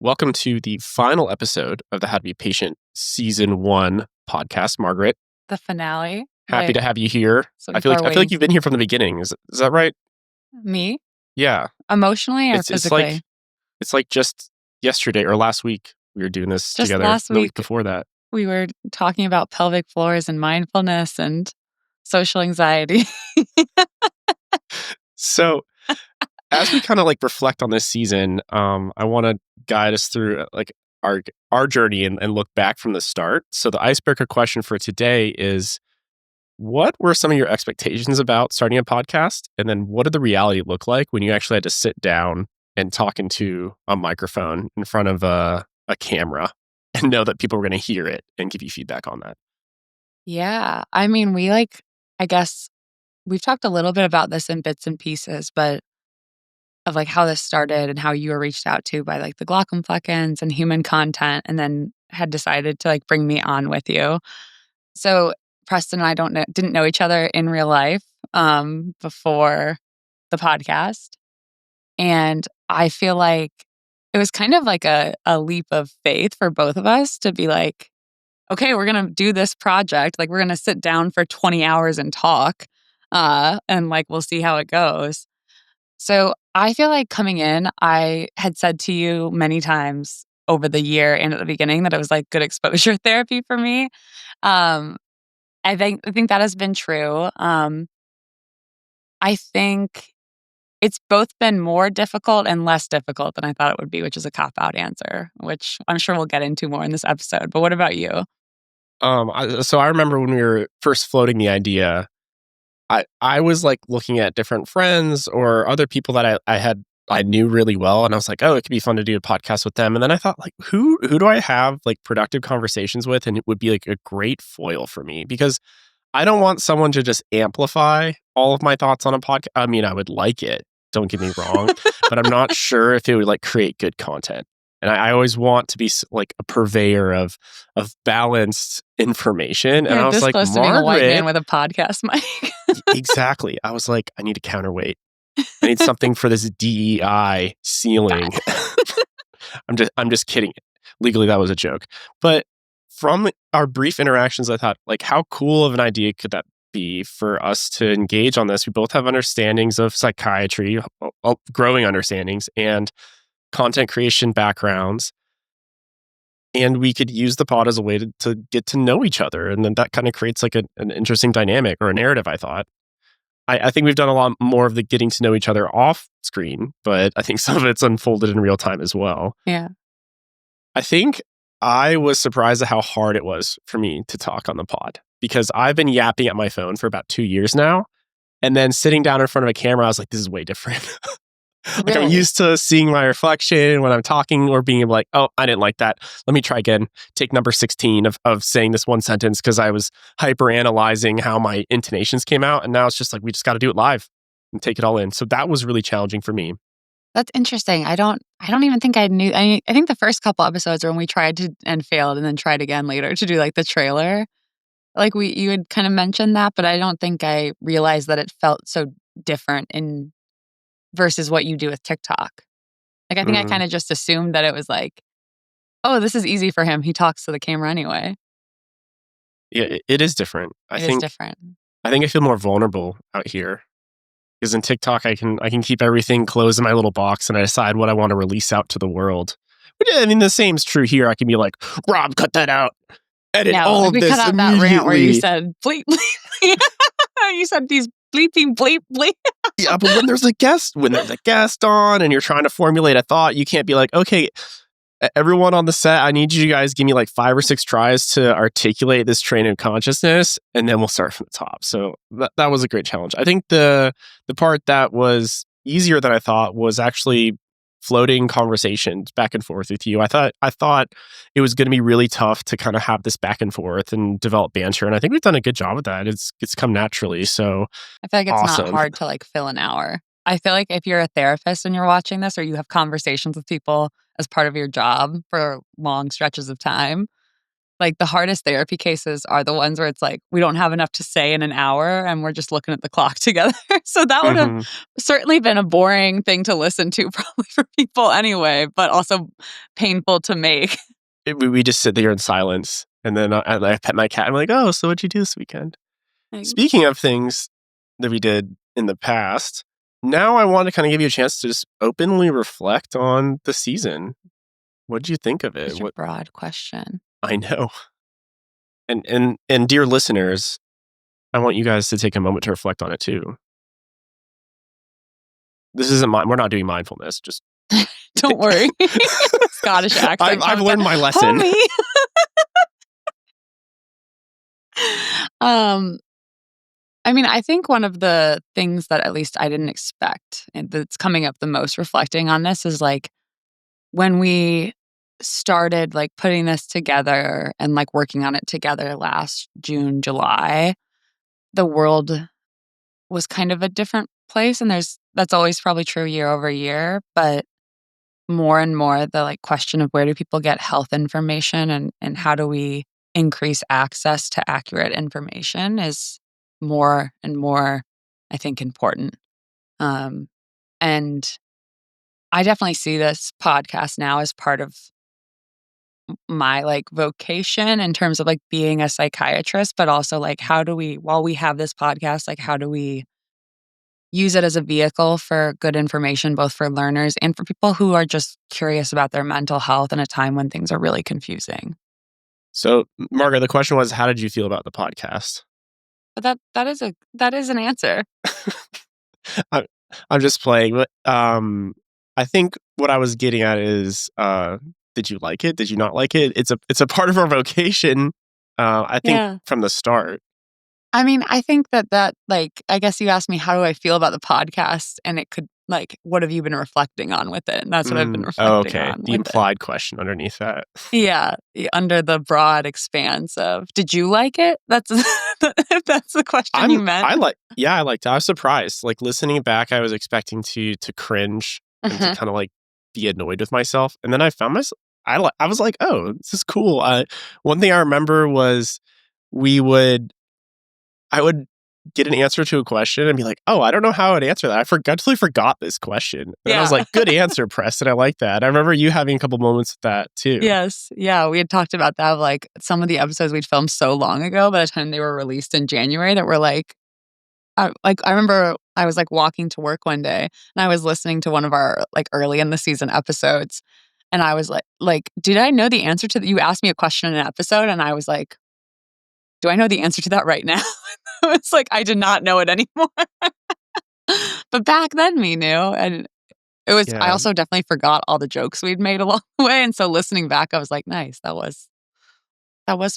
Welcome to the final episode of the How to Be Patient Season 1 podcast, Margaret. The finale. Happy to have you here. I feel like you've been here from the beginning. Is that right? Me? Yeah. Emotionally or physically? It's like just yesterday or last week we were doing this Just together. last The week week. before that. We were talking about pelvic floors and mindfulness and social anxiety. So as we kind of like reflect on this season, I want to guide us through like our journey and look back from the start. So the icebreaker question for today is, what were some of your expectations about starting a podcast? And then what did the reality look like when you actually had to sit down and talk into a microphone in front of a camera and know that people were going to hear it and give you feedback on that? Yeah. I mean, I guess we've talked a little bit about this in bits and pieces, but of like how this started and how you were reached out to by like the Glockenfleckens and human content, and then had decided to like bring me on with you. So Preston and I didn't know each other in real life before the podcast. And I feel like it was kind of like a leap of faith for both of us to be like, okay, we're going to do this project. Like, we're going to sit down for 20 hours and talk, and like, we'll see how it goes. So I feel like coming in, I had said to you many times over the year and at the beginning that it was like good exposure therapy for me. Um, I think that has been true. I think it's both been more difficult and less difficult than I thought it would be, which is a cop-out answer, which I'm sure we'll get into more in this episode. But what about you? So I remember when we were first floating the idea, I was like looking at different friends or other people that I knew really well, and I was like, oh, it could be fun to do a podcast with them. And then I thought, like, who do I have like productive conversations with, and it would be like a great foil for me, because I don't want someone to just amplify all of my thoughts on a podcast. I mean, I would like it, don't get me wrong, but I'm not sure if it would like create good content. And I always want to be like a purveyor of balanced information. And I was like, close to being a white man Margaret, with a podcast mic. exactly. I was like, I need a counterweight. I need something for this DEI ceiling. I'm just kidding. Legally, that was a joke. But from our brief interactions, I thought, like, how cool of an idea could that be for us to engage on this? We both have understandings of psychiatry, growing understandings, and content creation backgrounds. And we could use the pod as a way to get to know each other. And then that kind of creates like an interesting dynamic or a narrative, I thought. I think we've done a lot more of the getting to know each other off screen, but I think some of it's unfolded in real time as well. Yeah. I think I was surprised at how hard it was for me to talk on the pod, because I've been yapping at my phone for about 2 years now. And then sitting down in front of a camera, I was like, this is way different. Like, I'm used to seeing my reflection when I'm talking, or being able like, oh, I didn't like that. Let me try again. Take number 16 of saying this one sentence because I was hyper analyzing how my intonations came out. And now it's just like, we just got to do it live and take it all in. So that was really challenging for me. That's interesting. I don't even think I knew. I think the first couple episodes are when we tried to and failed, and then tried again later to do like the trailer. Like you had kind of mentioned that, but I don't think I realized that it felt so different versus what you do with TikTok. Like, I think I kind of just assumed that it was like, oh, this is easy for him. He talks to the camera anyway. Yeah, it is different. It is different. I think I feel more vulnerable out here, because in TikTok I can keep everything closed in my little box, and I decide what I want to release out to the world. But yeah, I mean, the same is true here. I can be like, Rob, cut that out. Edit all of this cut out that rant where you said bleep bleep. You said these bleeping bleep bleep. Yeah, but when there's a guest on and you're trying to formulate a thought, you can't be like, okay, everyone on the set, I need you guys give me like 5 or 6 tries to articulate this train of consciousness, and then we'll start from the top. So that was a great challenge. I think the part that was easier than I thought was actually floating conversations back and forth with you. I thought it was going to be really tough to kind of have this back and forth and develop banter, and I think we've done a good job of that. It's come naturally. So I feel like it's awesome. Not hard to like fill an hour. I feel like if you're a therapist and you're watching this, or you have conversations with people as part of your job for long stretches of time, like the hardest therapy cases are the ones where it's like we don't have enough to say in an hour and we're just looking at the clock together. So that would have Hmm. certainly been a boring thing to listen to probably for people anyway, but also painful to make. We just sit there in silence, and then I pet my cat. I'm like, oh, so what'd you do this weekend? Like, Speaking of things that we did in the past, now I want to kind of give you a chance to just openly reflect on the season. What did you think of it? such a What broad question. I know, and dear listeners, I want you guys to take a moment to reflect on it too. This isn't we're not doing mindfulness. Just Don't worry. Scottish accent I've comes learned out. my lesson. Homie. um, I mean, I think one of the things that at least I didn't expect and that's coming up the most reflecting on this is like when we started like putting this together and like working on it together last June, July, the world was kind of a different place. And that's always probably true year over year. But more and more, the like question of where do people get health information and how do we increase access to accurate information is more and more, I think, important. Um, and I definitely see this podcast now as part of my like vocation in terms of like being a psychiatrist, but also like how do we, while we have this podcast, like how do we use it as a vehicle for good information, both for learners and for people who are just curious about their mental health in a time when things are really confusing. So, Margaret, the question was, how did you feel about the podcast? But that is an answer. I, I'm just playing, but I think what I was getting at is, did you like it? Did you not like it? It's a part of our vocation. I think Yeah. from the start. I mean, I think that like I guess you asked me how do I feel about the podcast and it could like what have you been reflecting on with it? And that's what I've been Oh, reflecting okay. on The with it. implied question underneath that. Yeah, under the broad expanse of did you like it? That's if that's the question you meant. I liked it. I was surprised. Like listening back, I was expecting to cringe and to Uh-huh. kind of like be annoyed with myself, and then I found myself. I was like, oh, this is cool. One thing I remember was we would I would get an answer to a question and be like, oh, I don't know how I'd answer that. Totally forgot this question. And then I was Yeah. like, good answer, Preston. I like that. I remember you having a couple moments with that too. Yes. Yeah. We had talked about that of like some of the episodes we'd filmed so long ago by the time they were released in January that were like I remember I was like walking to work one day and I was listening to one of our like early in the season episodes and I was like, did I know the answer to you asked me a question in an episode and I was like, do I know the answer to that right now? It's like I did not know it anymore. But back then we knew. And I Yeah. also definitely forgot all the jokes we'd made along the way. And so listening back, I was like, nice, that was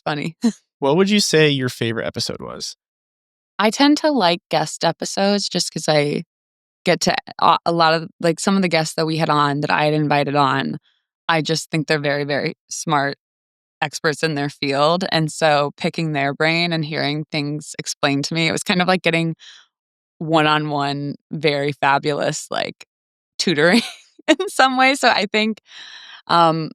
funny. What would you say your favorite episode was? I tend to like guest episodes just because I get to a lot of like some of the guests that we had on that I had invited on. I just think they're very, very smart experts in their field. And so picking their brain and hearing things explained to me, it was kind of like getting one-on-one, very fabulous, like tutoring in some way. So I think um,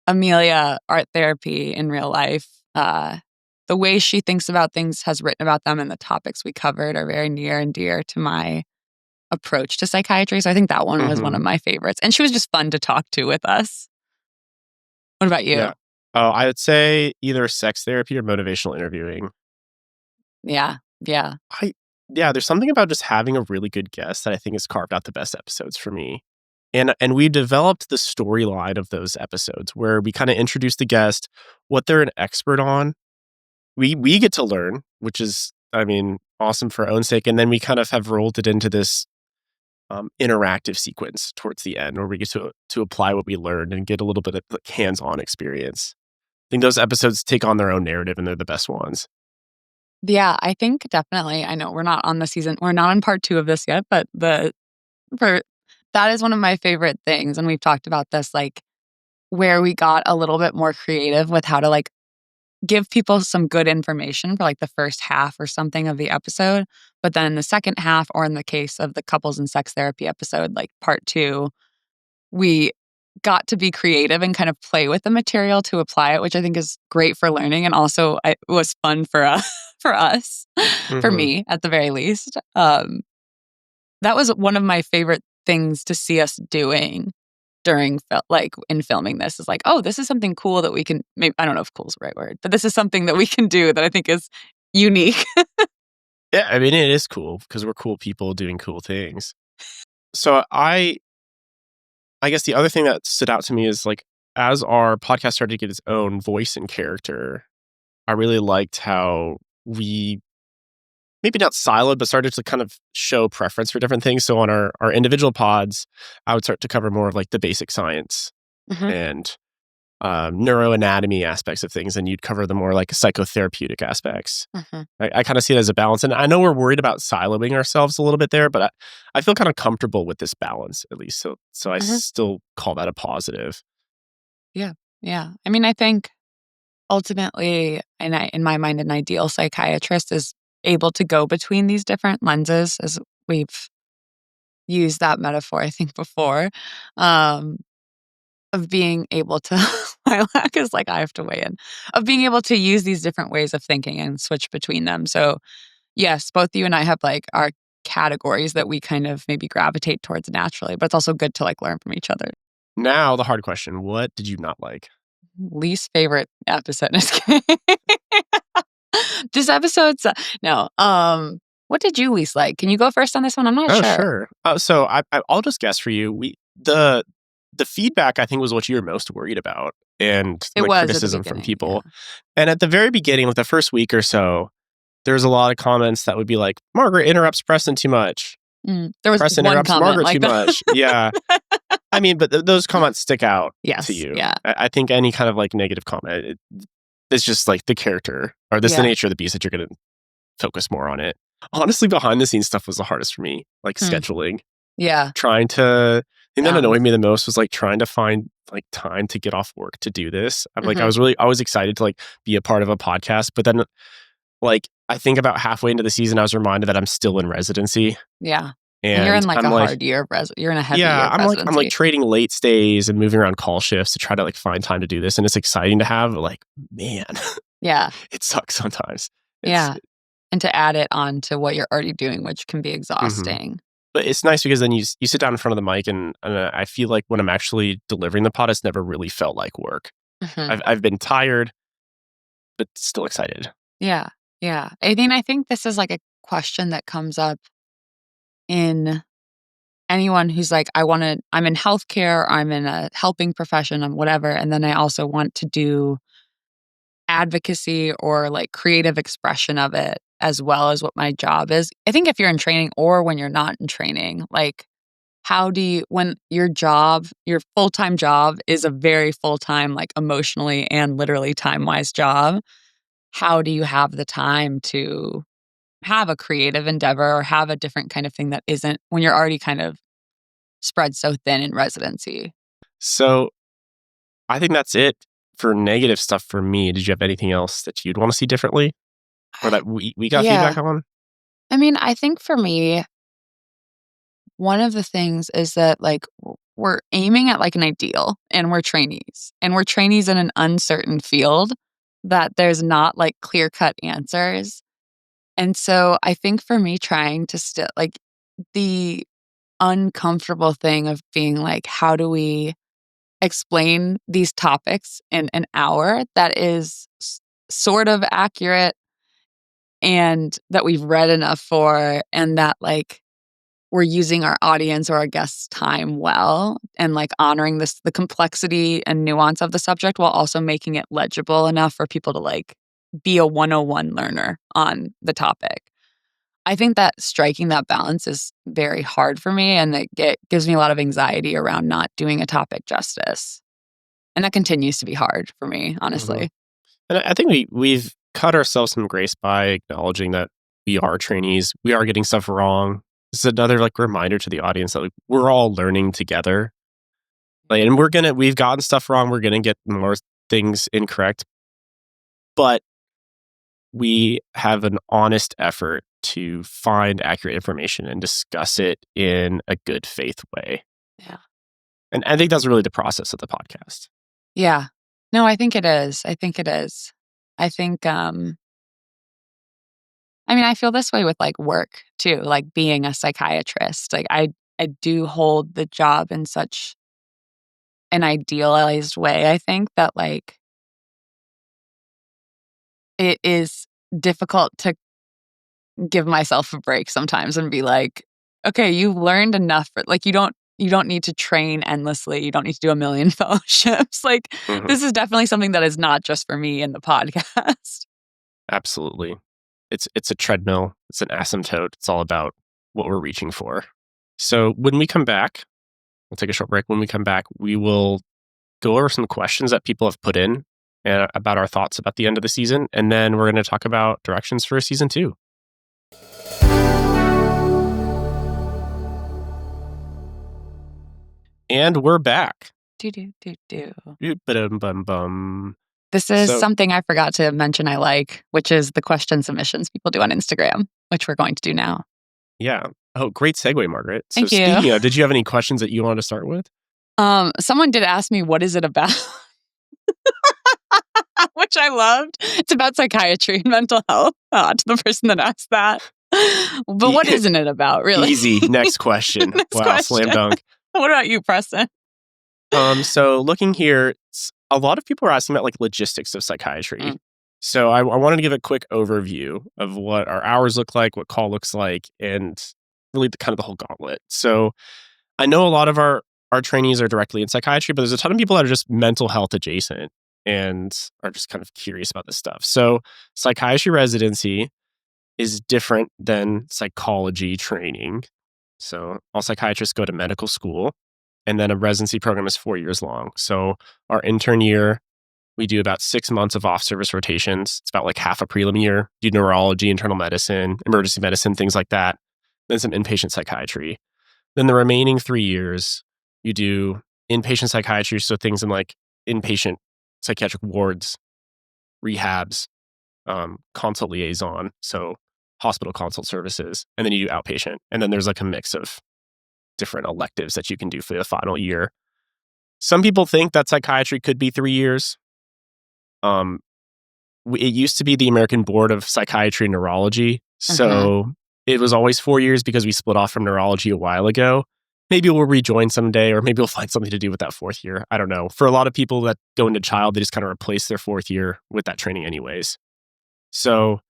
Amelia, art therapy in real life, the way she thinks about things, has written about them, and the topics we covered are very near and dear to my approach to psychiatry. So I think that one was one Hmm. of my favorites. And she was just fun to talk to with us. What about you? Yeah. Oh, I would say either sex therapy or motivational interviewing. Yeah. Yeah. I Yeah, there's something about just having a really good guest that I think has carved out the best episodes for me. And we developed the storyline of those episodes where we kind of introduce the guest, what they're an expert on. We get to learn, which is, I mean, awesome for our own sake. And then we kind of have rolled it into this interactive sequence towards the end where we get to apply what we learned and get a little bit of like, hands-on experience. I think those episodes take on their own narrative and they're the best ones. Yeah. I think definitely. I know we're not on the season, we're not on part 2 of this yet, but for that is one of my favorite things. And we've talked about this, like where we got a little bit more creative with how to like give people some good information for like the first half or something of the episode. But then in the second half, or in the case of the couples and sex therapy episode, like part 2, we got to be creative and kind of play with the material to apply it, which I think is great for learning, and also it was fun for for us, for Hmm. me at the very least. That was one of my favorite things to see us doing during like in filming this is like, oh, this is something cool that we can maybe I don't know if cool is the right word, but this is something that we can do that I think is unique. Yeah, I mean, it is cool because we're cool people doing cool things. So I guess the other thing that stood out to me is like, as our podcast started to get its own voice and character, I really liked how we maybe not siloed, but started to kind of show preference for different things. So on our individual pods, I would start to cover more of like the basic science Hmm. and neuroanatomy aspects of things, and you'd cover the more like psychotherapeutic aspects. Hmm. I kind of see it as a balance. And I know we're worried about siloing ourselves a little bit there, but I feel kind of comfortable with this balance, at least. So I Hmm. still call that a positive. Yeah, yeah. I mean, I think ultimately, and in my mind, an ideal psychiatrist is able to go between these different lenses, as we've used that metaphor, I think, before, um, of being able to, my lack is like, I have to weigh in, of being able to use these different ways of thinking and switch between them. So, yes, both you and I have like our categories that we kind of maybe gravitate towards naturally, but it's also good to like learn from each other. Now, the hard question: what did you not like? Least favorite episode. Just kidding. This episode's no. What did you least like? Can you go first on this one? I'm not Oh, sure. sure. So I'll just guess for you. The feedback I think was what you were most worried about, and It like was at the criticism from beginning. Yeah. people. And at the very beginning, like the first week or so, there's a lot of comments that would be like, "Margaret interrupts Preston too much. There was Preston one interrupts comment Margaret too like that. much." Yeah, I mean, but those comments stick out to Yes. you. Yeah. I think any kind of like negative comment, it's just like the character or this the Yeah. nature of the beast that you're going to focus more on it. Honestly, behind the scenes stuff was the hardest for me, like Hmm. scheduling. Yeah. Trying to The thing that annoyed Balance. me the most was like trying to find like time to get off work to do this. I'm like, Hmm. I was excited to like be a part of a podcast, but then like I think about halfway into the season, I was reminded that I'm still in residency, Yeah. And you're and in like I'm a like, hard year of you're in a heavy year yeah, of I'm like residency. trading late stays and moving around call shifts to try to like find time to do this, and it's exciting to have. But like, man, Yeah. it sucks sometimes. It's Yeah. And to add it on to what you're already doing, which can be mhm. exhausting. But it's nice because then you sit down in front of the mic, and I feel like when I'm actually delivering the pod, it's never really felt like work. Hmm. I've been tired, but still excited. Yeah. Yeah. I think this is like a question that comes up in anyone who's like, I'm in healthcare, I'm in a helping profession, I'm whatever. And then I also want to do advocacy or like creative expression of it as well as what my job is. I think if you're in training or when you're not in training, like, how do you, when your full time job is a very full time, like emotionally and literally time wise job, how do you have the time to have a creative endeavor or have a different kind of thing that isn't when you're already kind of spread so thin in residency? So I think that's it for negative stuff for me. Did you have anything else that you'd want to see differently or that we got Yeah. feedback on? I mean, I think for me, one of the things is that like we're aiming at like an ideal and we're trainees in an uncertain field that there's not like clear cut answers. And so I think for me, trying to still like the uncomfortable thing of being like, how do we explain these topics in an hour that is sort of accurate and that we've read enough for, and that like we're using our audience or our guests' time well and like honoring the complexity and nuance of the subject while also making it legible enough for people to like be a 101 learner on the topic. I think that striking that balance is very hard for me, and it gives me a lot of anxiety around not doing a topic justice. And that continues to be hard for me, Hmm. honestly. And I think we've cut ourselves some grace by acknowledging that we are trainees. We are getting stuff wrong. This is another like reminder to the audience that like we're all learning together. Like, and we've gotten stuff wrong. We're gonna get more things incorrect, but we have an honest effort to find accurate information and discuss it in a good faith way. Yeah. And I think that's really the process of the podcast. Yeah. No, I think it is. I think, I feel this way with like work too, like being a psychiatrist. Like I do hold the job in such an idealized way, I think, that like it is difficult to give myself a break sometimes and be like, okay, you've learned enough. Like you don't need to train endlessly. You don't need to do a million fellowships. Like Mhm. this is definitely something that is not just for me in the podcast. Absolutely. It's a treadmill. It's an asymptote. It's all about what we're reaching for. So when we come back, we'll take a short break. When we come back, we will go over some questions that people have put in about our thoughts about the end of the season. And then we're going to talk about directions for season 2. And we're back. Do. Bum. This is So, something I forgot to mention I like, which is the question submissions people do on Instagram, which we're going to do now. yeah. Oh, great segue, Margaret. So Thank you. speaking of, did you have any questions that you wanted to start with? Someone did ask me, what is it about? Which I loved. It's about psychiatry and mental health, to the person that asked that. But what isn't it about, really? Easy. Next question. Next Wow, question. slam dunk. What about you, Preston? So looking here, a lot of people are asking about like logistics of psychiatry. So I wanted to give a quick overview of what our hours look like, what call looks like, and really kind of the whole gauntlet. So I know a lot of our trainees are directly in psychiatry, but there's a ton of people that are just mental health adjacent and are just kind of curious about this stuff. So psychiatry residency is different than psychology training. So all psychiatrists go to medical school, and then a residency program is 4 years long. So our intern year, we do about 6 months of off-service rotations. It's about like half a prelim year. Do neurology, internal medicine, emergency medicine, things like that. Then some inpatient psychiatry. Then the remaining 3 years, you do inpatient psychiatry. So things in like inpatient psychiatric wards, rehabs, consult liaison. So hospital consult services. And then you do outpatient. And then there's like a mix of different electives that you can do for the final year. Some people think that psychiatry could be 3 years. It used to be the American Board of Psychiatry and Neurology. So it was always 4 years because we split off from neurology a while ago. Maybe we'll rejoin someday, or maybe we'll find something to do with that 4th year. I don't know. For a lot of people that go into child, they just kind of replace their 4th year with that training anyways. So,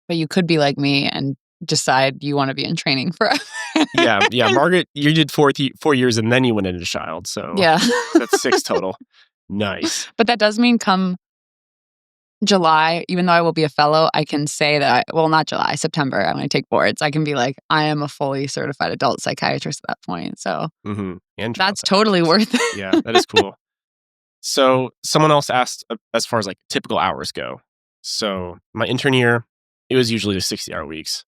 but you could be like me and decide you want to be in training forever. yeah. Margaret, you did 4 years and then you went into child. So yeah, that's 6 total. Nice. But that does mean come July, even though I will be a fellow, I can say that, not July, September, when I take boards, I can be like, I am a fully certified adult psychiatrist at that point. So and that's totally worth it. Yeah, that is cool. So someone else asked as far as like typical hours go. So my intern year, it was usually the 60-hour weeks.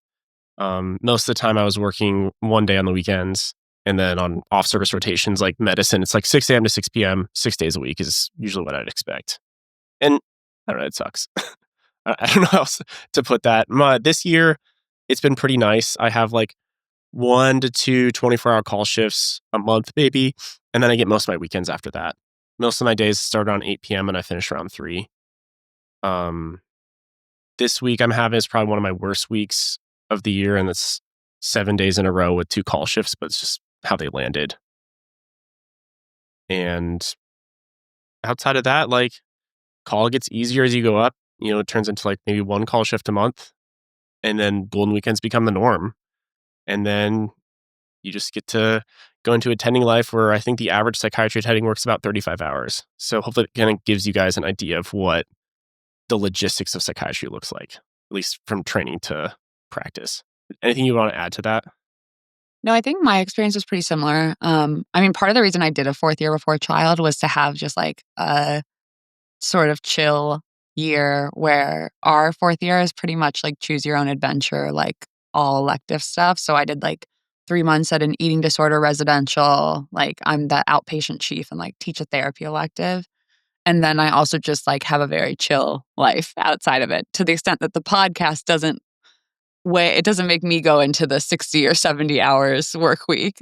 Most of the time I was working one day on the weekends, and then on off-service rotations like medicine, it's like 6 a.m. to 6 p.m., 6 days a week is usually what I'd expect. And I don't know, it sucks. I don't know how else to put that. This year, it's been pretty nice. I have like 1 to 2 24-hour call shifts a month, maybe. And then I get most of my weekends after that. Most of my days start around 8 p.m. and I finish around 3. This week I'm having is probably one of my worst weeks of the year. And it's 7 days in a row with 2 call shifts, but it's just how they landed. And outside of that, like, call gets easier as you go up. It turns into like maybe 1 call shift a month, and then golden weekends become the norm. And then you just get to go into attending life, where I think the average psychiatry attending works about 35 hours. So hopefully it kind of gives you guys an idea of what the logistics of psychiatry looks like, at least from training to practice. Anything you want to add to that? No, I think my experience was pretty similar. Part of the reason I did a 4th year before child was to have just like a sort of chill year, where our 4th year is pretty much like choose your own adventure, like all elective stuff. So I did like 3 months at an eating disorder residential. Like I'm the outpatient chief and like teach a therapy elective. And then I also just like have a very chill life outside of it, to the extent that the podcast doesn't it doesn't make me go into the 60 or 70 hours work week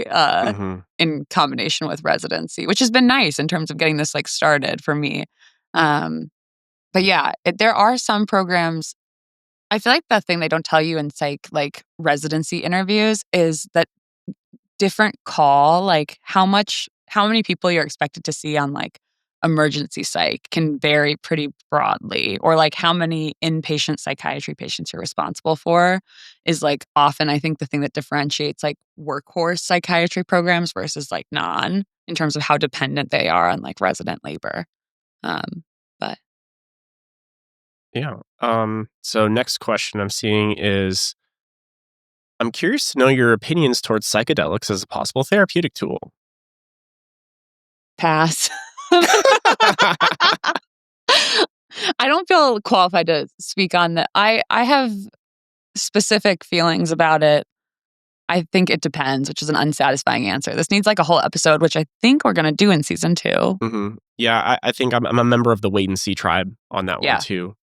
in combination with residency, which has been nice in terms of getting this like started for me. But yeah, there are some programs. I feel like the thing they don't tell you in psych like residency interviews is that different call, like how many people you're expected to see on like emergency psych can vary pretty broadly, or like how many inpatient psychiatry patients you're responsible for is like often I think the thing that differentiates like workhorse psychiatry programs versus like non, in terms of how dependent they are on like resident labor. But Yeah. So next question I'm seeing is, I'm curious to know your opinions towards psychedelics as a possible therapeutic tool. pass. I don't feel qualified to speak on that. I have specific feelings about it. I think it depends, which is an unsatisfying answer. This needs like a whole episode, which I think we're going to do in season 2. Yeah, I think I'm a member of the wait and see tribe on that one too.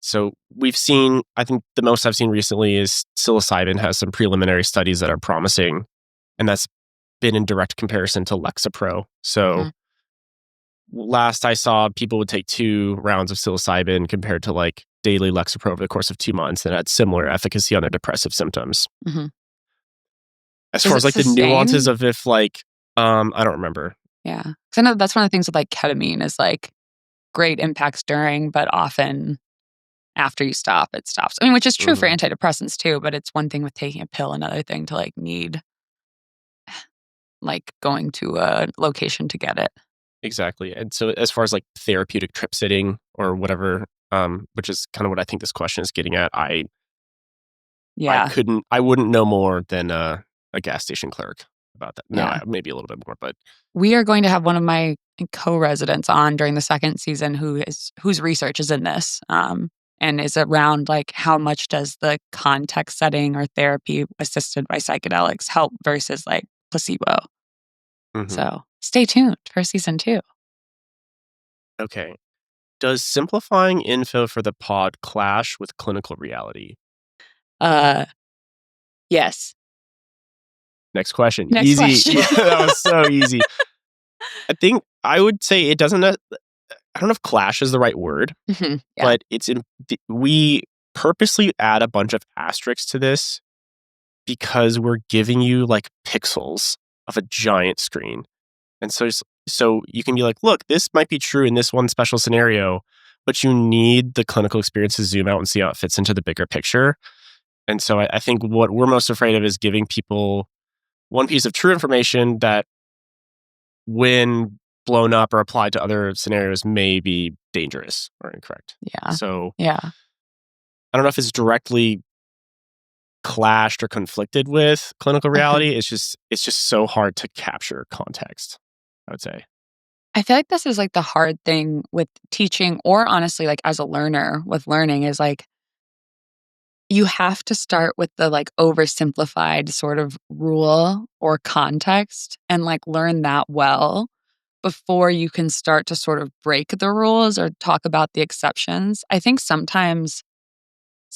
So we've seen, I think the most I've seen recently is psilocybin has some preliminary studies that are promising, and that's been in direct comparison to Lexapro. So last I saw, people would take 2 rounds of psilocybin compared to like daily Lexapro over the course of 2 months, and had similar efficacy on their depressive symptoms. As far as like the nuances of if like, I don't remember. Yeah. Because I know that's one of the things with like ketamine is like great impacts during, but often after you stop, it stops. I mean, which is true for antidepressants too, but it's one thing with taking a pill, another thing to like need like going to a location to get it. Exactly. And so as far as like therapeutic trip sitting or whatever, which is kind of what I think this question is getting at, I wouldn't know more than a gas station clerk about that. No, maybe a little bit more, but we are going to have one of my co-residents on during the second season whose research is in this, and is around like how much does the context setting or therapy assisted by psychedelics help versus like placebo. So stay tuned for season 2. Okay. Does simplifying info for the pod clash with clinical reality? Yes. Next question. Easy. Yeah, that was so easy. I think I would say it doesn't. I don't know if clash is the right word, but we purposely add a bunch of asterisks to this because we're giving you like pixels of a giant screen. And so you can be like, look, this might be true in this one special scenario, but you need the clinical experience to zoom out and see how it fits into the bigger picture. And so I think what we're most afraid of is giving people one piece of true information that, when blown up or applied to other scenarios, may be dangerous or incorrect. Yeah. So yeah, I don't know if it's directly clashed or conflicted with clinical reality. It's just so hard to capture context, I would say. I feel like this is like the hard thing with teaching, or honestly, like as a learner with learning, is like you have to start with the like oversimplified sort of rule or context and like learn that well before you can start to sort of break the rules or talk about the exceptions. I think sometimes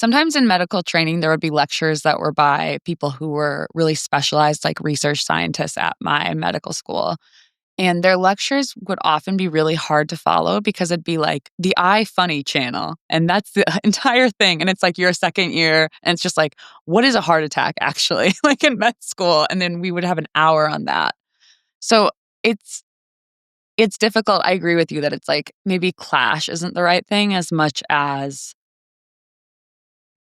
in medical training, there would be lectures that were by people who were really specialized, like research scientists at my medical school. And their lectures would often be really hard to follow because it'd be like the iFunny channel. And that's the entire thing. And it's like your second year. And it's just like, what is a heart attack actually? Like in med school. And then we would have an hour on that. So it's difficult. I agree with you that it's like maybe clash isn't the right thing as much as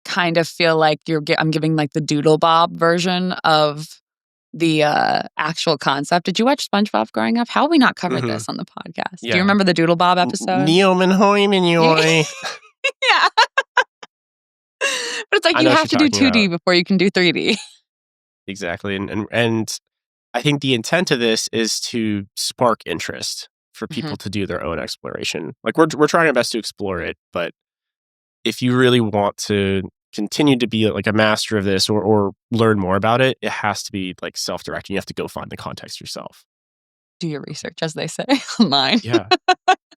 kind of feel like I'm giving like the Doodle Bob version of the actual concept. Did you watch SpongeBob growing up? How have we not covered this on the podcast? Yeah. Do you remember the Doodle Bob episode? Neo Minhoy Minhoy. Yeah. But it's like you have to do 2D before you can do 3D. Exactly. And I think the intent of this is to spark interest for people to do their own exploration. Like we're trying our best to explore it, but if you really want to continue to be like a master of this or learn more about it, it has to be like self-directed. You have to go find the context yourself. Do your research, as they say online. Yeah.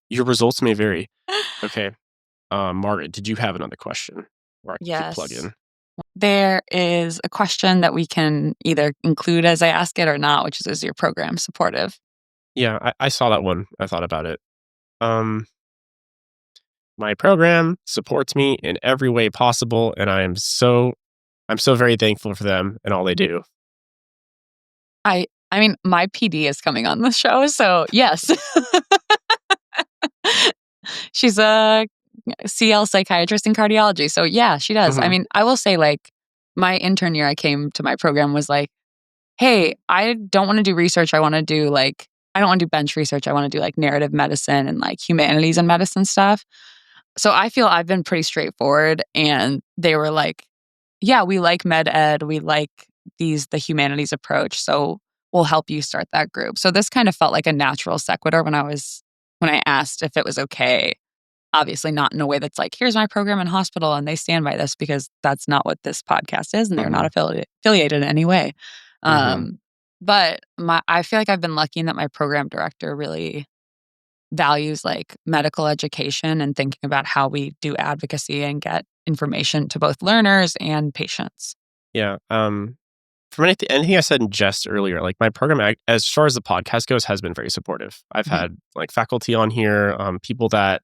Your results may vary. Okay. Margaret, did you have another question? Or I can plug in? There is a question that we can either include as I ask it or not, which is your program supportive? Yeah, I saw that one. I thought about it. Um, my program supports me in every way possible, and I'm so very thankful for them and all they do. I mean, my PD is coming on the show, so yes. She's a CL psychiatrist in cardiology, so yeah, she does. I Hmm. mean, I will say, like, my intern year I came to my program was like, "Hey, I don't wanna do research, I wanna do, like I don't wanna do bench research, I wanna do, like, narrative medicine and, like, humanities and medicine stuff." So I feel I've been pretty straightforward, and they were like, "Yeah, we like med ed, we like the humanities approach, so we'll help you start that group." So this kind of felt like a natural sequitur when I asked if it was okay. Obviously not in a way that's like, "Here's my program in hospital, and they stand by this," because that's not what this podcast is, and they're not Hmm. affiliated in any way. Hmm. Um, but I feel like I've been lucky in that my program director really values, like, medical education and thinking about how we do advocacy and get information to both learners and patients. Yeah. From anything I said in jest earlier, like my program, as far as the podcast goes, has been very supportive. I've Mhm. had like faculty on here, people that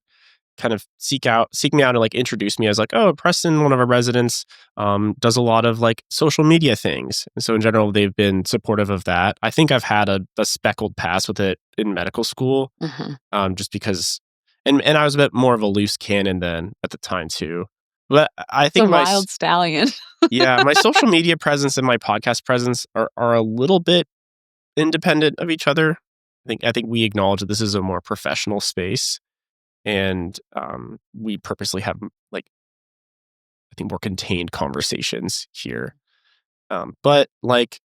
kind of seek me out and like introduce me as like, oh, Preston, one of our residents, does a lot of like social media things. And so in general, they've been supportive of that. I think I've had a speckled pass with it in medical school, Mhm. just because, and I was a bit more of a loose cannon then at the time too. But I It's a think wild stallion. yeah, my social media presence and my podcast presence are a little bit independent of each other. I think we acknowledge that this is a more professional space, and we purposely have like I think more contained conversations here. But like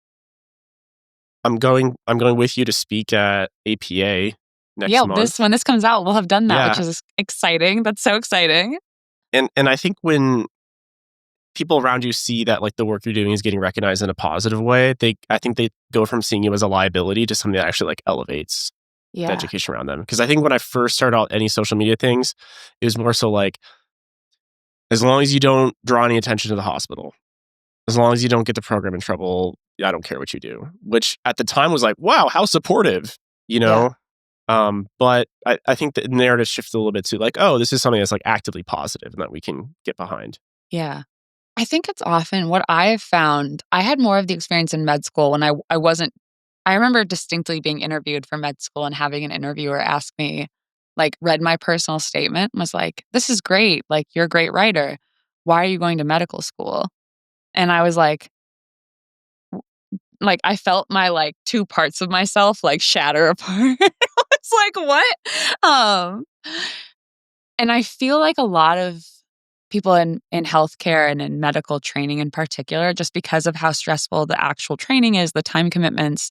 I'm going with you to speak at APA next Yeah, month. when this comes out, we'll have done that, which Yeah, is exciting. That's so exciting. and I think when people around you see that like the work you're doing is getting recognized in a positive way, I think they go from seeing you as a liability to something that actually like elevates the Yeah. education around them. Because I think when I first started out any social media things, it was more so like as long as you don't draw any attention to the hospital, as long as you don't get the program in trouble, I don't care what you do. Which at the time was like, wow, how supportive, you Yeah. know? But I think the narrative shifted a little bit to like, oh, this is something that's like actively positive and that we can get behind. Yeah. I think it's often what I've found I had more of the experience in med school when I wasn't I remember distinctly being interviewed for med school and having an interviewer ask me, like, read my personal statement and was like, "This is great. Like, you're a great writer. Why are you going to medical school?" And I was like, I felt my, like, 2 parts of myself, like, shatter apart. It's like, "What?" Um, and I feel like a lot of people in healthcare and in medical training in particular, just because of how stressful the actual training is, the time commitments,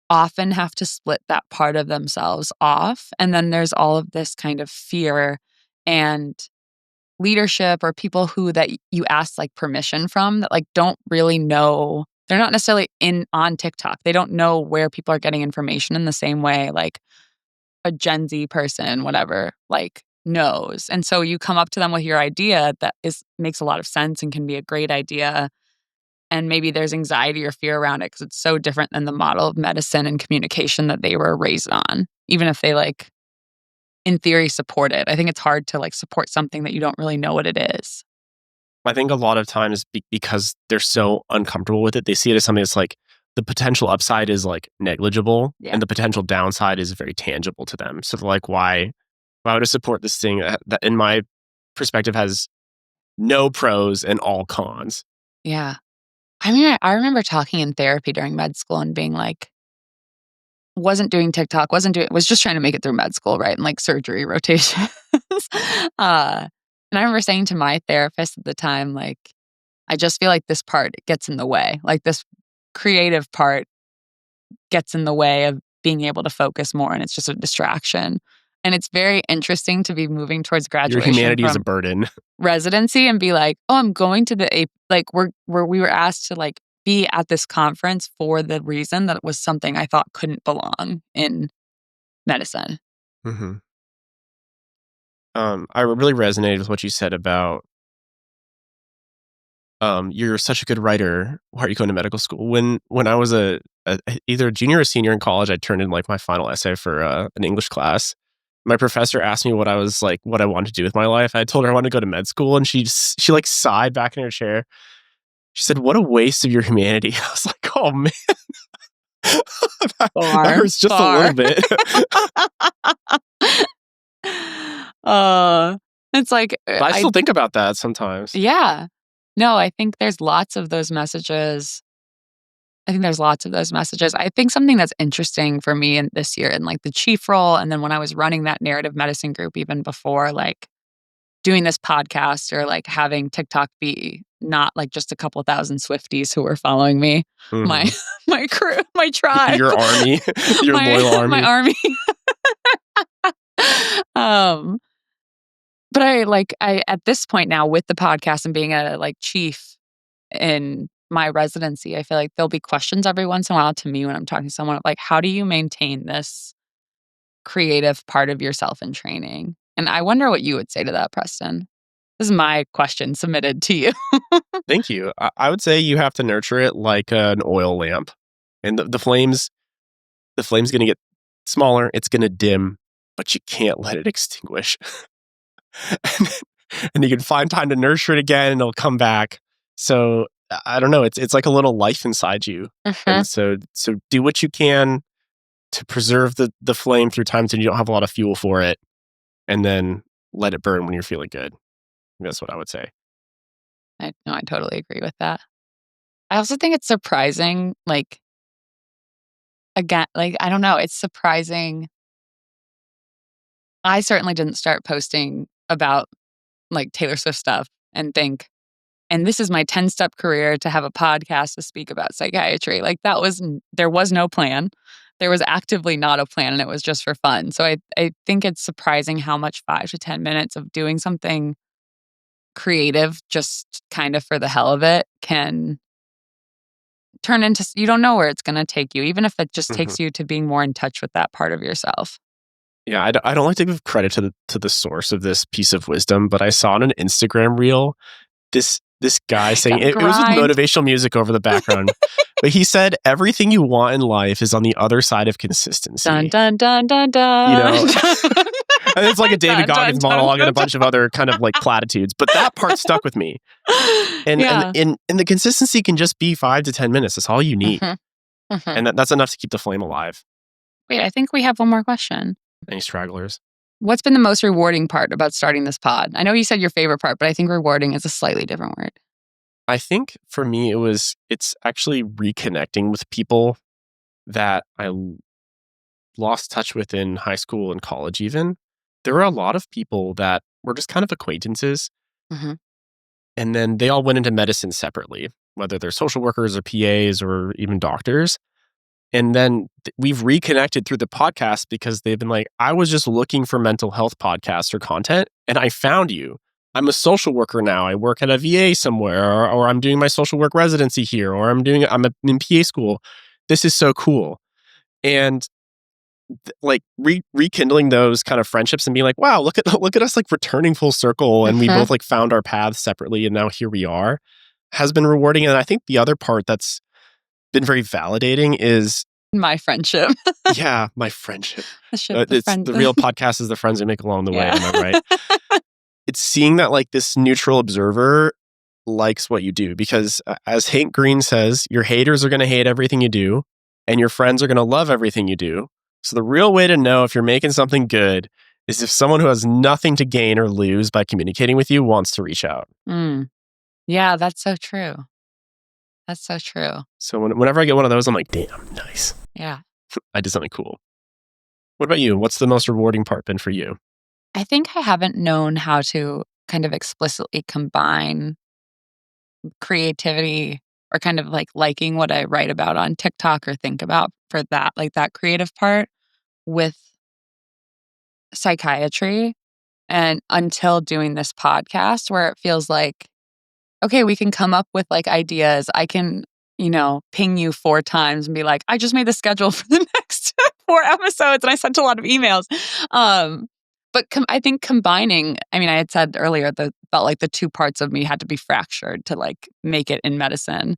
often have to split that part of themselves off. And then there's all of this kind of fear and leadership or people who that you ask like permission from that like don't really know. They're not necessarily in on TikTok. They don't know where people are getting information in the same way like a Gen Z person, whatever, like knows. And so you come up to them with your idea that is makes a lot of sense and can be a great idea. And maybe there's anxiety or fear around it because it's so different than the model of medicine and communication that they were raised on, even if they like in theory support it. I think it's hard to like support something that you don't really know what it is. I think a lot of times because they're so uncomfortable with it, they see it as something that's like the potential upside is like negligible Yeah. and the potential downside is very tangible to them. So they're like, why would I support this thing that in my perspective has no pros and all cons? Yeah. I mean, I remember talking in therapy during med school and being like, wasn't doing TikTok, was just trying to make it through med school, right? And like surgery rotations. uh, and I remember saying to my therapist at the time, like, I just feel like this part gets in the way. Like this creative part gets in the way of being able to focus more and it's just a distraction. And it's very interesting to be moving towards Your graduation humanity is a from burden. residency and be like, "Oh, I'm going to like we were asked to like be at this conference for the reason that it was something I thought couldn't belong in medicine." Hmm. I really resonated with what you said about you're such a good writer. Why are you going to medical school? When I was either a junior or senior in college, I turned in like my final essay for an English class. My professor asked me what I wanted to do with my life. I told her I wanted to go to med school, and she like sighed back in her chair. She said, "What a waste of your humanity." I was like, "Oh man, that hurts just a little bit." It's like But I still think about that sometimes. Yeah. No, I think there's lots of those messages. I think something that's interesting for me in this year in like the chief role, and then when I was running that narrative medicine group, even before like doing this podcast or like having TikTok be not like just a couple thousand Swifties who were following me, my my crew, my tribe, your army, your loyal army, my army. But I at this point now with the podcast and being a like chief in my residency, I feel like there'll be questions every once in a while to me when I'm talking to someone like, how do you maintain this creative part of yourself in training? And I wonder what you would say to that, Preston. This is my question submitted to you. Thank you. I would say you have to nurture it like an oil lamp, and the flame's going to get smaller. It's going to dim, but you can't let it extinguish. and you can find time to nurture it again, and it'll come back. So I don't know. It's like a little life inside you, and so do what you can to preserve the flame through times when you don't have a lot of fuel for it, and then let it burn when you're feeling good. That's what I would say. I totally agree with that. I also think it's surprising, like, again, like, I don't know, it's surprising. I certainly didn't start posting about like Taylor Swift stuff and think, and this is my 10-step career to have a podcast to speak about psychiatry. Like there was no plan. There was actively not a plan, and it was just for fun. So I think it's surprising how much 5 to 10 minutes of doing something creative just kind of for the hell of it can turn into, you don't know where it's going to take you, even if it just takes you to being more in touch with that part of yourself. Yeah, I don't like to give credit to the source of this piece of wisdom, but I saw on an Instagram reel this guy saying it was with motivational music over the background, but he said everything you want in life is on the other side of consistency. Dun dun dun dun dun. You know, and it's like a David Goggins monologue and a bunch of other kind of like platitudes, but that part stuck with me. And the consistency can just be 5 to 10 minutes. That's all you need, and that's enough to keep the flame alive. Wait, I think we have one more question. Any stragglers? What's been the most rewarding part about starting this pod? I know you said your favorite part, but I think rewarding is a slightly different word. I think for me, it's actually reconnecting with people that I lost touch with in high school and college even. There were a lot of people that were just kind of acquaintances. And then they all went into medicine separately, whether they're social workers or PAs or even doctors. And then we've reconnected through the podcast because they've been like, I was just looking for mental health podcasts or content, and I found you. I'm a social worker now. I work at a VA somewhere, or I'm doing my social work residency here, or I'm in PA school. This is so cool. And like rekindling those kind of friendships and being like, wow, look at us like returning full circle, and we both like found our paths separately, and now here we are, has been rewarding. And I think the other part that's been very validating is my friendship. Yeah, my friendship. The real podcast is the friends we make along the way. Am I right? It's seeing that like this neutral observer likes what you do, because as Hank Green says, your haters are going to hate everything you do, and your friends are going to love everything you do. So the real way to know if you're making something good is if someone who has nothing to gain or lose by communicating with you wants to reach out. Yeah, that's so true. That's so true. So whenever I get one of those, I'm like, damn, nice. Yeah. I did something cool. What about you? What's the most rewarding part been for you? I think I haven't known how to kind of explicitly combine creativity or kind of like liking what I write about on TikTok or think about for that, like that creative part with psychiatry. And until doing this podcast where it feels like, okay, we can come up with like ideas. I can, ping you 4 times and be like, I just made the schedule for the next 4 episodes, and I sent a lot of emails. But I think combining, I mean, I had said earlier that felt like the two parts of me had to be fractured to like make it in medicine.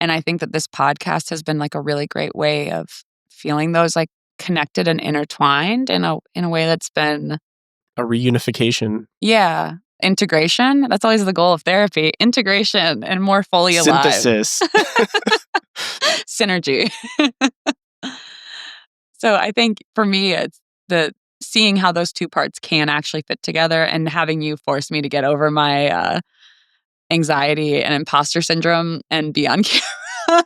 And I think that this podcast has been like a really great way of feeling those like connected and intertwined in a way that's been A reunification. yeah, integration. That's always the goal of therapy. Integration and more fully alive. Synthesis. Synergy. So I think for me it's the seeing how those two parts can actually fit together and having you force me to get over my anxiety and imposter syndrome and be on camera.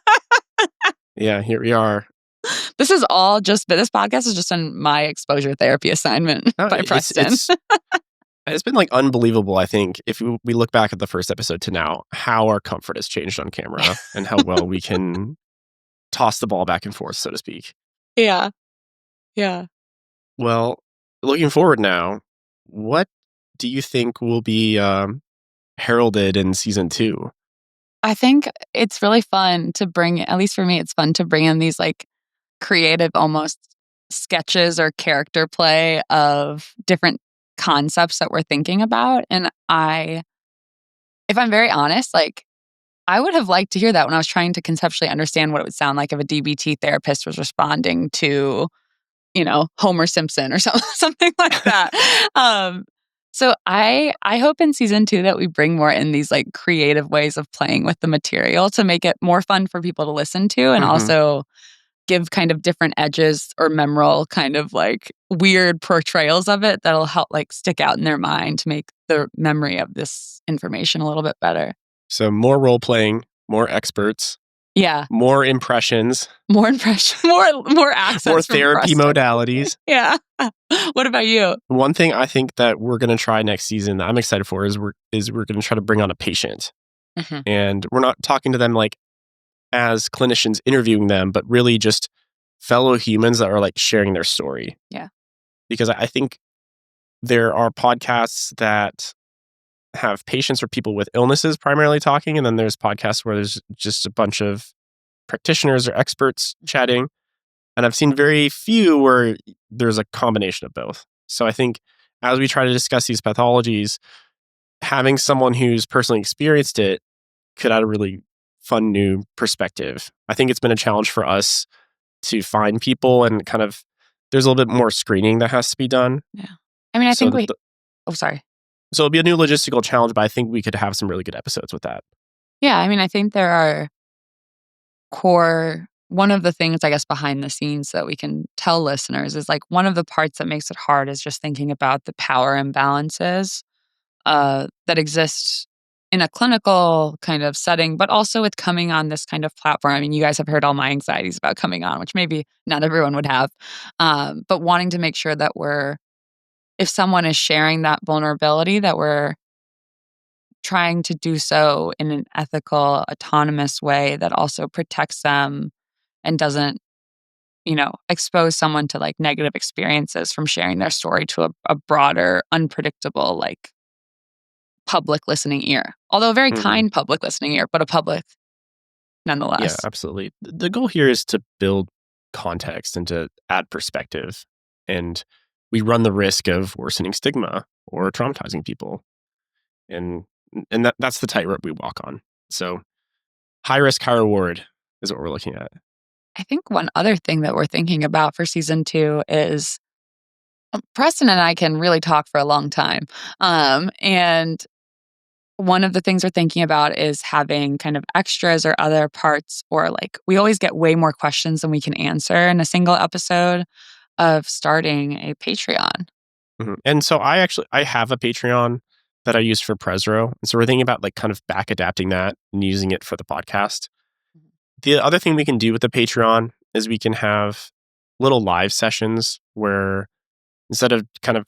Yeah, here we are. This podcast is just in my exposure therapy assignment by Preston. It's been like unbelievable, I think, if we look back at the first episode to now, how our comfort has changed on camera and how well we can toss the ball back and forth, so to speak. Yeah. Yeah. Well, looking forward now, what do you think will be heralded in season 2? I think it's really fun to bring, at least for me, it's fun to bring in these like creative almost sketches or character play of different concepts that we're thinking about. And if I'm very honest, like I would have liked to hear that when I was trying to conceptually understand what it would sound like if a DBT therapist was responding to, Homer Simpson or something like that. So I hope in season 2 that we bring more in these like creative ways of playing with the material to make it more fun for people to listen to and also give kind of different edges or memorable kind of like weird portrayals of it that'll help like stick out in their mind to make the memory of this information a little bit better. So more role playing, more experts. Yeah. More impressions. More accents. More therapy modalities. Yeah. What about you? One thing I think that we're going to try next season that I'm excited for is we're going to try to bring on a patient. And we're not talking to them like as clinicians interviewing them, but really just fellow humans that are like sharing their story. Yeah. Because I think there are podcasts that have patients or people with illnesses primarily talking, and then there's podcasts where there's just a bunch of practitioners or experts chatting. And I've seen very few where there's a combination of both. So I think as we try to discuss these pathologies, having someone who's personally experienced it could add a really fun new perspective. I think it's been a challenge for us to find people and kind of there's a little bit more screening that has to be done. Yeah. I mean, I think sorry. So it'll be a new logistical challenge, but I think we could have some really good episodes with that. Yeah. I mean, I think there are one of the things, I guess, behind the scenes that we can tell listeners is like one of the parts that makes it hard is just thinking about the power imbalances that exist in a clinical kind of setting, but also with coming on this kind of platform. I mean, you guys have heard all my anxieties about coming on, which maybe not everyone would have, but wanting to make sure that if someone is sharing that vulnerability, that we're trying to do so in an ethical, autonomous way that also protects them and doesn't, expose someone to like negative experiences from sharing their story to a broader, unpredictable, like public listening ear. Although a very kind public listening ear, but a public nonetheless. Yeah, absolutely. The goal here is to build context and to add perspective. And we run the risk of worsening stigma or traumatizing people. And that's the tightrope we walk on. So high risk, high reward is what we're looking at. I think one other thing that we're thinking about for season 2 is Preston and I can really talk for a long time. And one of the things we're thinking about is having kind of extras or other parts, or like we always get way more questions than we can answer in a single episode, of starting a Patreon. And so I have a Patreon that I use for Presro. And so we're thinking about like kind of back adapting that and using it for the podcast. The other thing we can do with the Patreon is we can have little live sessions where instead of kind of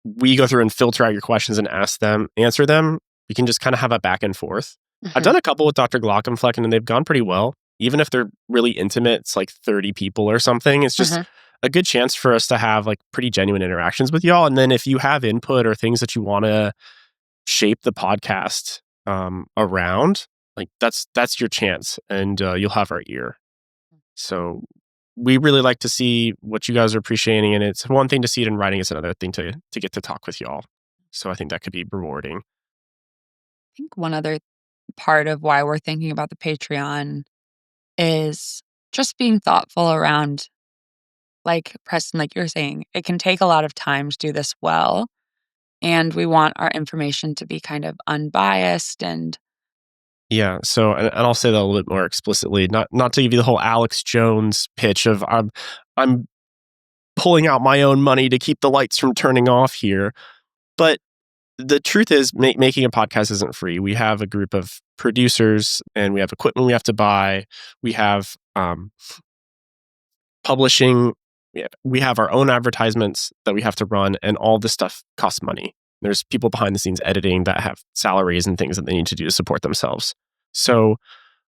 we go through and filter out your questions and answer them, we can just kind of have a back and forth. I've done a couple with Dr. Glockenflecken and they've gone pretty well. Even if they're really intimate, it's like 30 people or something. It's just a good chance for us to have like pretty genuine interactions with y'all. And then if you have input or things that you want to shape the podcast around, like that's your chance and you'll have our ear. So we really like to see what you guys are appreciating. And it's one thing to see it in writing. It's another thing to get to talk with y'all. So I think that could be rewarding. I think one other part of why we're thinking about the Patreon is just being thoughtful around, like Preston, like you're saying, it can take a lot of time to do this well. And we want our information to be kind of unbiased and Yeah. So, and I'll say that a little bit more explicitly, not to give you the whole Alex Jones pitch of I'm pulling out my own money to keep the lights from turning off here. But the truth is, making a podcast isn't free. We have a group of producers, and we have equipment we have to buy. We have publishing. We have our own advertisements that we have to run, and all this stuff costs money. There's people behind the scenes editing that have salaries and things that they need to do to support themselves. So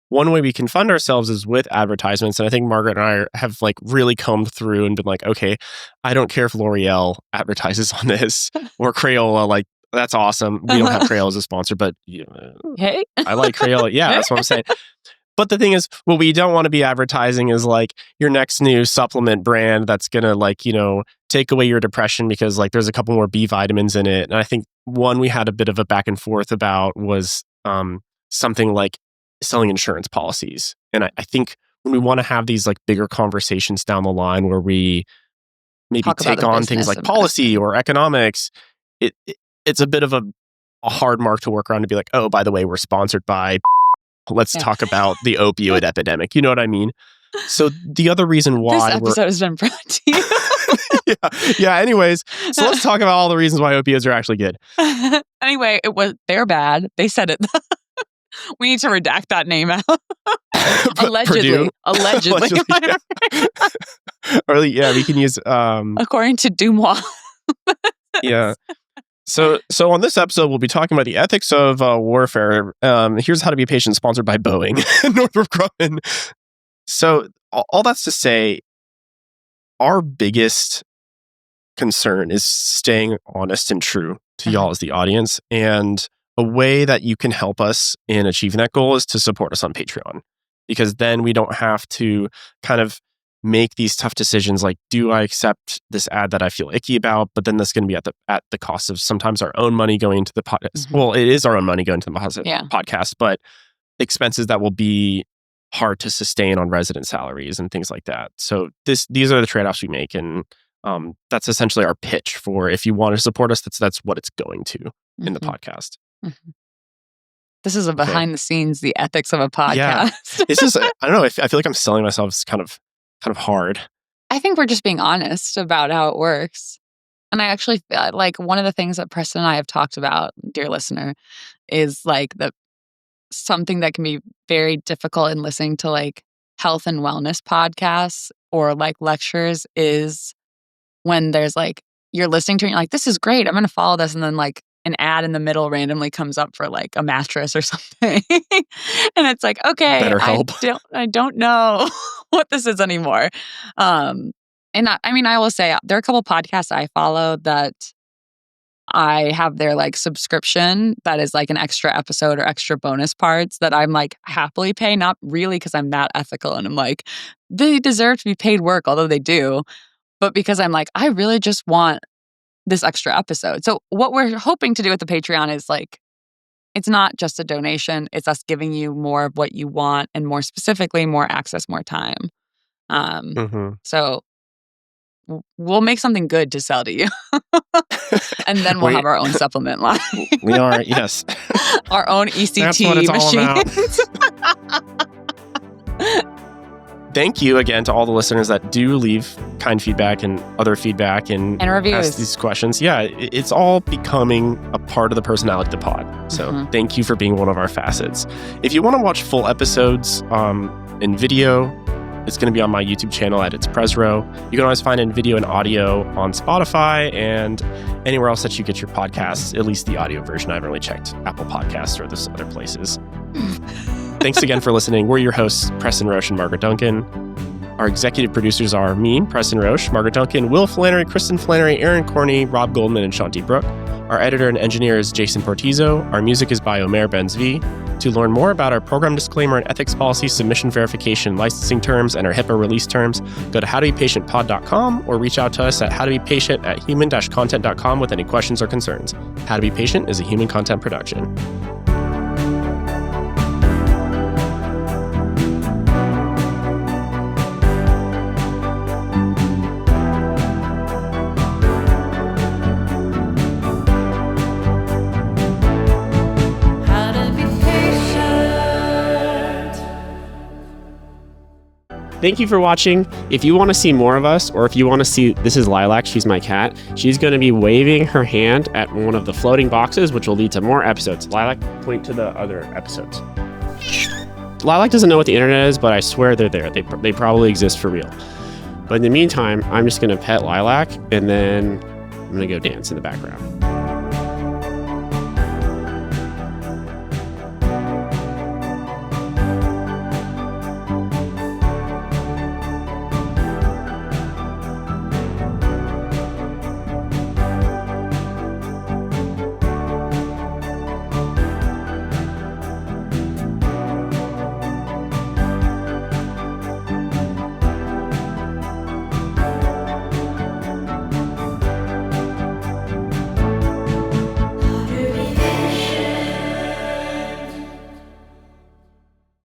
one way we can fund ourselves is with advertisements. And I think Margaret and I have like really combed through and been like, okay, I don't care if L'Oreal advertises on this or Crayola. Like, that's awesome. We don't have Crayola as a sponsor, but hey, I like Crayola. Yeah, that's what I'm saying. But the thing is, what we don't want to be advertising is like your next new supplement brand that's going to like, take away your depression because like there's a couple more B vitamins in it. And I think one we had a bit of a back and forth about was something like selling insurance policies. And I think when we want to have these like bigger conversations down the line where we maybe take on things like policy or economics, it's a bit of a hard mark to work around to be like, oh, by the way, we're sponsored by... Let's talk about the opioid epidemic. You know what I mean? So the other reason why... This episode has been brought to you. yeah. Anyways, so let's talk about all the reasons why opioids are actually good. Anyway, they're bad. They said it. We need to redact that name out. Allegedly. Yeah. Or yeah, we can use... according to Dumois. Yeah. So on this episode, we'll be talking about the ethics of warfare. Here's How to Be a Patient, sponsored by Boeing and Northrop Grumman. So all that's to say, our biggest concern is staying honest and true to y'all as the audience. And a way that you can help us in achieving that goal is to support us on Patreon. Because then we don't have to kind of make these tough decisions like, do I accept this ad that I feel icky about? But then that's going to be at the cost of sometimes our own money going into the podcast. Mm-hmm. Well, it is our own money going to the podcast, but expenses that will be hard to sustain on resident salaries and things like that. So these are the trade-offs we make. And that's essentially our pitch for if you want to support us, that's what it's going to in the podcast. Mm-hmm. This is a behind the scenes, the ethics of a podcast. Yeah. It's just, I don't know. I feel like I'm selling myself. It's kind of hard. I think we're just being honest about how it works. And I actually like one of the things that Preston and I have talked about, dear listener, is like something that can be very difficult in listening to like health and wellness podcasts or like lectures is when there's like, you're listening to it and you're like, this is great, I'm going to follow this. And then like an ad in the middle randomly comes up for like a mattress or something. And it's like, okay, I don't know what this is anymore. And I will say there are a couple podcasts I follow that I have their like subscription that is like an extra episode or extra bonus parts that I'm like happily pay, not really because I'm that ethical and I'm like, they deserve to be paid work, although they do, but because I'm like, I really just want this extra episode. So what we're hoping to do with the Patreon is like, it's not just a donation. It's us giving you more of what you want and more specifically, more access, more time. So we'll make something good to sell to you. And then we'll have our own supplement line. We are, yes. Our own ECT That's what it's all about. Thank you again to all the listeners that do leave kind feedback and other feedback and reviews. Ask these questions. Yeah, it's all becoming a part of the personality of the pod. So thank you for being one of our facets. If you want to watch full episodes in video, it's going to be on my YouTube channel at It's Presro. You can always find it in video and audio on Spotify and anywhere else that you get your podcasts, at least the audio version. I haven't really checked Apple Podcasts or those other places. Thanks again for listening. We're your hosts, Preston Roche and Margaret Duncan. Our executive producers are me, Preston Roche, Margaret Duncan, Will Flannery, Kristen Flannery, Aaron Corney, Rob Goldman, and Shanti Brooke. Our editor and engineer is Jason Portizo. Our music is by Omer Benzvi. To learn more about our program disclaimer and ethics policy, submission verification, licensing terms, and our HIPAA release terms, go to howtobepatientpod.com or reach out to us at howtobepatient@human-content.com with any questions or concerns. How to Be Patient is a human content production. Thank you for watching. If you want to see more of us, or if you want to see, this is Lilac, she's my cat. She's going to be waving her hand at one of the floating boxes, which will lead to more episodes. Lilac, point to the other episodes. Lilac doesn't know what the internet is, but I swear they're there. They probably exist for real. But in the meantime, I'm just going to pet Lilac, and then I'm going to go dance in the background.